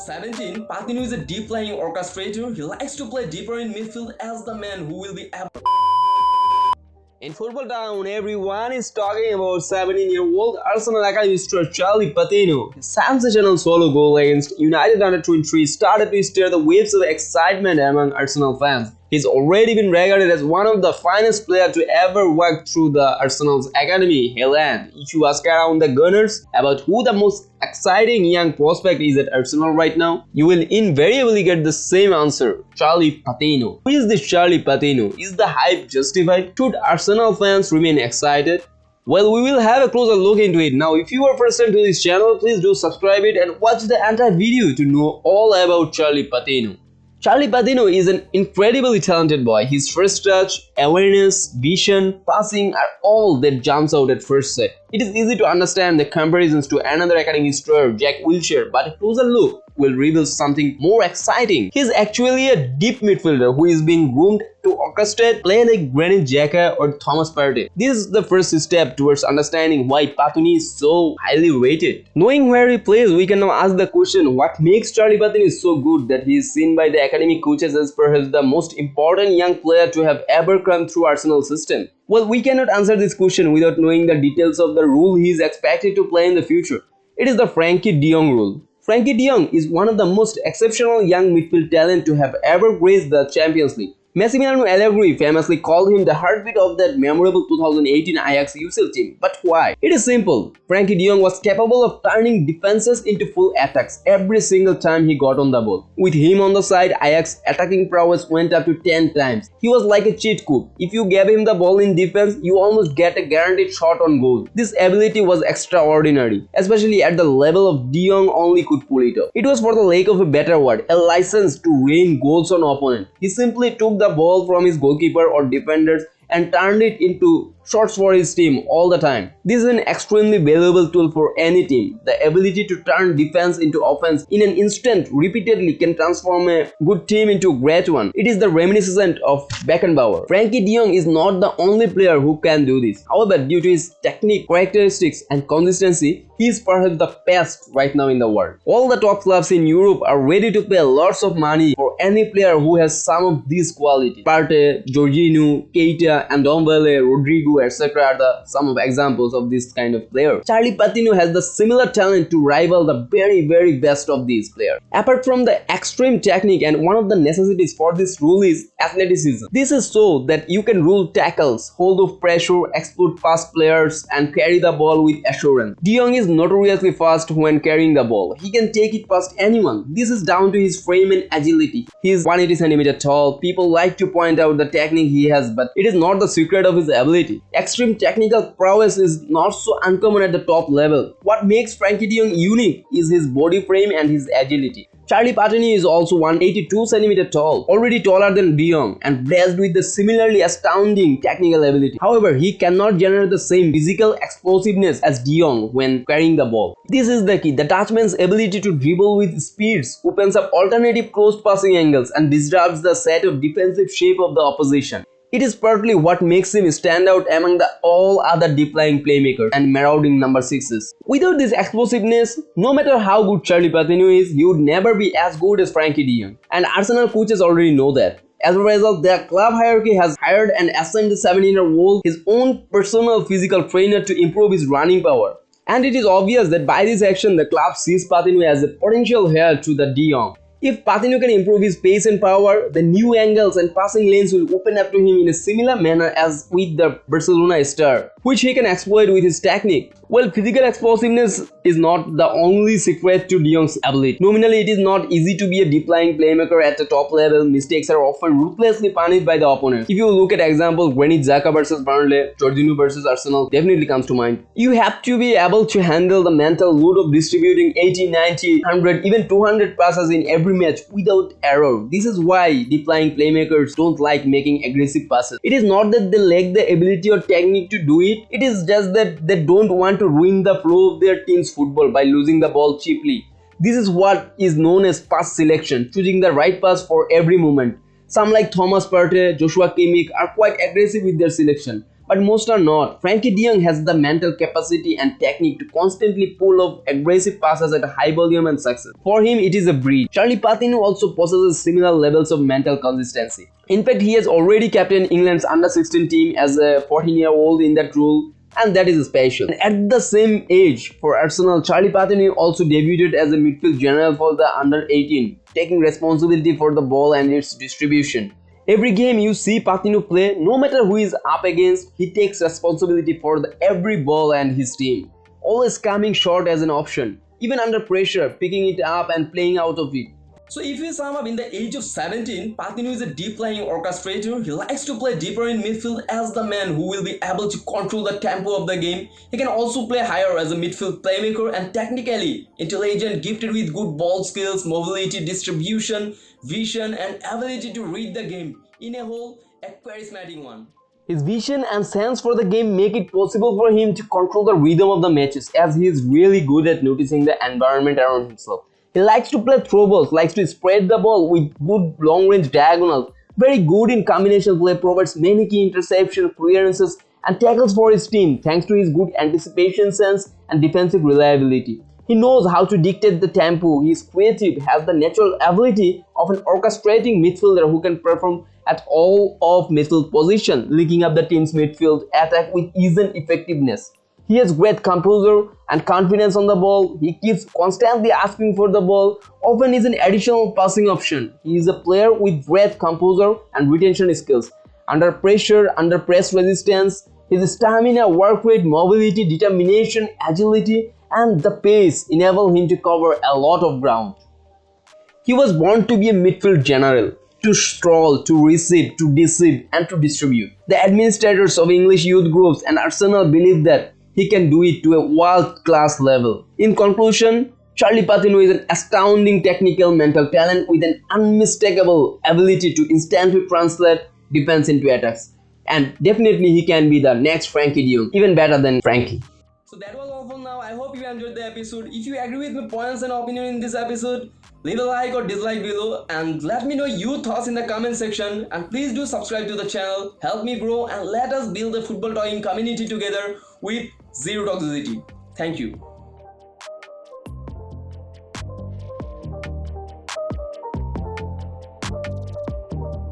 17, Patino is a deep lying orchestrator. He likes to play deeper in midfield as the man who will be able. In Football Town, everyone is talking about 17-year-old Arsenal Academy star Charlie Patino. His sensational solo goal against United Under-23 started to stir the waves of excitement among Arsenal fans. He's already been regarded as one of the finest players to ever walk through the Arsenal's academy, Haaland. If you ask around the Gunners about who the most exciting young prospect is at Arsenal right now, you will invariably get the same answer: Charlie Patino. Who is this Charlie Patino? Is the hype justified? Should Arsenal fans remain excited? Well, we will have a closer look into it. Now, if you are first time to this channel, please do subscribe it and watch the entire video to know all about Charlie Patino. Charlie Patino is an incredibly talented boy. His first touch, awareness, vision, passing are all that jumps out at first sight. It is easy to understand the comparisons to another academy star, Jack Wilshere, but a closer look will reveal something more exciting. He is actually a deep midfielder who is being groomed to orchestrate play like Granit Xhaka or Thomas Partey. This is the first step towards understanding why Patino is so highly rated. Knowing where he plays, we can now ask the question: what makes Charlie Patino so good that he is seen by the academy coaches as perhaps the most important young player to have ever come through Arsenal's system? Well, we cannot answer this question without knowing the details of the role he is expected to play in the future. It is the Frankie de Jong rule. Frankie de Jong is one of the most exceptional young midfield talent to have ever graced the Champions League. Massimiliano Allegri famously called him the heartbeat of that memorable 2018 Ajax UCL team. But why? It is simple. Frankie de Jong was capable of turning defenses into full attacks every single time he got on the ball. With him on the side, Ajax attacking prowess went up to 10 times. He was like a cheat code. If you gave him the ball in defense, you almost get a guaranteed shot on goal. This ability was extraordinary, especially at the level of de Jong only could pull it off. It was, for the lack of a better word, a license to rain goals on opponent. He simply took the ball from his goalkeeper or defenders and turned it into shots for his team all the time. This is an extremely valuable tool for any team. The ability to turn defense into offense in an instant repeatedly can transform a good team into a great one. It is the reminiscent of Beckenbauer. Frankie de Jong is not the only player who can do this. However, due to his technique, characteristics and consistency, he is perhaps the best right now in the world. All the top clubs in Europe are ready to pay lots of money for any player who has some of these qualities. Partey, Jorginho, Keita, and Ndombele, Rodrigo, etc. are some of examples of this kind of player. Charlie Patino has the similar talent to rival the very best of these players. Apart from the extreme technique, and one of the necessities for this rule is athleticism. This is so that you can rule tackles, hold off pressure, explode past players, and carry the ball with assurance. De Jong is notoriously fast when carrying the ball. He can take it past anyone. This is down to his frame and agility. He is 180 cm tall. People like to point out the technique he has, but it is not the secret of his ability. Extreme technical prowess is not so uncommon at the top level. What makes Frankie de Jong unique is his body frame and his agility. Charlie Patino is also 182 cm tall, already taller than de Jong, and blessed with the similarly astounding technical ability. However, he cannot generate the same physical explosiveness as de Jong when carrying the ball. This is the key. The Dutchman's ability to dribble with speeds opens up alternative close passing angles and disrupts the set of defensive shape of the opposition. It is partly what makes him stand out among the all other deep-lying playmakers and marauding number 6s. Without this explosiveness, no matter how good Charlie Patino is, he would never be as good as Frankie de Jong. And Arsenal coaches already know that. As a result, their club hierarchy has hired and assigned the 17-year-old his own personal physical trainer to improve his running power. And it is obvious that by this action, the club sees Patino as a potential heir to the de Jong. If Patino can improve his pace and power, the new angles and passing lanes will open up to him in a similar manner as with the Barcelona star, which he can exploit with his technique. Well, physical explosiveness is not the only secret to de Jong's ability. Nominally, it is not easy to be a deep-lying playmaker at the top level. Mistakes are often ruthlessly punished by the opponent. If you look at examples, Granit Xhaka versus Burnley, Jorginho versus Arsenal definitely comes to mind. You have to be able to handle the mental load of distributing 80, 90, 100, even 200 passes in every match without error. This is why deep-lying playmakers don't like making aggressive passes. It is not that they lack the ability or technique to do it. It is just that they don't want to ruin the flow of their team's football by losing the ball cheaply. This is what is known as pass selection, choosing the right pass for every moment. Some like Thomas Partey, Joshua Kimmich are quite aggressive with their selection. but most are not. Frankie de Jong has the mental capacity and technique to constantly pull off aggressive passes at a high volume and success. For him, it is a breed. Charlie Patino also possesses similar levels of mental consistency. In fact, he has already captained England's under-16 team as a 14-year-old in that role, and that is special. And at the same age, for Arsenal, Charlie Patino also debuted as a midfield general for the under-18, taking responsibility for the ball and its distribution. Every game you see Patino play, no matter who is up against, he takes responsibility for every ball and his team. Always coming short as an option, even under pressure, picking it up and playing out of it. So if you sum up, in the age of 17, Patino is a deep-lying orchestrator. He likes to play deeper in midfield as the man who will be able to control the tempo of the game. He can also play higher as a midfield playmaker and technically intelligent, gifted with good ball skills, mobility, distribution, vision and ability to read the game. In a whole, a charismatic one. His vision and sense for the game make it possible for him to control the rhythm of the matches, as he is really good at noticing the environment around himself. He likes to play throw balls, likes to spread the ball with good long-range diagonals, very good in combination play, provides many key interceptions, clearances and tackles for his team thanks to his good anticipation sense and defensive reliability. He knows how to dictate the tempo, he is creative, has the natural ability of an orchestrating midfielder who can perform at all of midfield position, linking up the team's midfield attack with ease and effectiveness. He has great composure and confidence on the ball. He keeps constantly asking for the ball, often is an additional passing option. He is a player with great composure and retention skills. Under pressure, under press resistance, his stamina, work rate, mobility, determination, agility and the pace enable him to cover a lot of ground. He was born to be a midfield general, to stroll, to receive, to deceive and to distribute. The administrators of English youth groups and Arsenal believe that he can do it to a world-class level. In conclusion, Charlie Patino is an astounding technical mental talent with an unmistakable ability to instantly translate defense into attacks. And definitely he can be the next Frankie de Jong, even better than Frankie. So that was all for now. I hope you enjoyed the episode. If you agree with my points and opinion in this episode, leave a like or dislike below and let me know your thoughts in the comment section. And please do subscribe to the channel, help me grow and let us build a football talking community together with zero toxicity. Thank you.